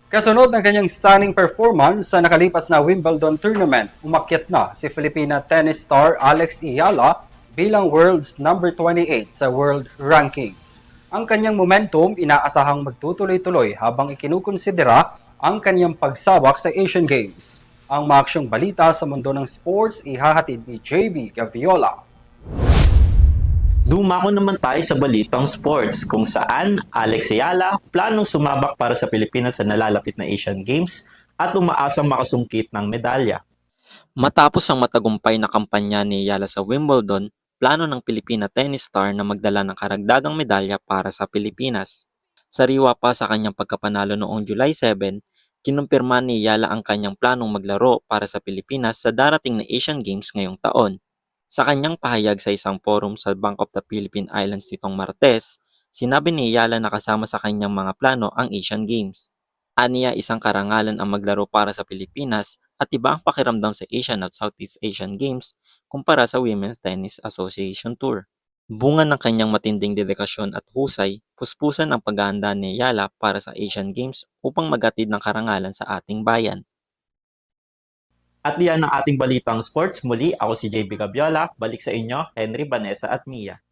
Kasunod ng kanyang stunning performance sa nakalipas na Wimbledon tournament, umakyat na si Filipina tennis star Alex Iyala bilang world's number 28 sa world rankings. Ang kanyang momentum inaasahang magtutuloy-tuloy habang ikinukonsidera ang kanyang pagsabak sa Asian Games. Ang maaksyong balita sa mundo ng sports ihahatid ni JB Gaviola. Dumako naman tayo sa balitang sports kung saan Alex Ayala planong sumabak para sa Pilipinas sa nalalapit na Asian Games at umaasang makasungkit ng medalya. Matapos ang matagumpay na kampanya ni Ayala sa Wimbledon, plano ng Pilipina tennis star na magdala ng karagdagang medalya para sa Pilipinas. Sariwa pa sa kanyang pagkapanalo noong July 7, kinumpirma ni Ayala ang kanyang planong maglaro para sa Pilipinas sa darating na Asian Games ngayong taon. Sa kanyang pahayag sa isang forum sa Bank of the Philippine Islands nitong Martes, sinabi ni Ayala na kasama sa kanyang mga plano ang Asian Games. Aniya isang karangalan ang maglaro para sa Pilipinas at iba ang pakiramdam sa Asian at Southeast Asian Games kumpara sa Women's Tennis Association Tour. Bunga ng kanyang matinding dedikasyon at husay, puspusan ang paghahanda ni Ayala para sa Asian Games upang maghatid ng karangalan sa ating bayan. At diyan ang ating balitang sports. Muli, ako si JB Gabiola. Balik sa inyo, Henry, Vanessa at Mia.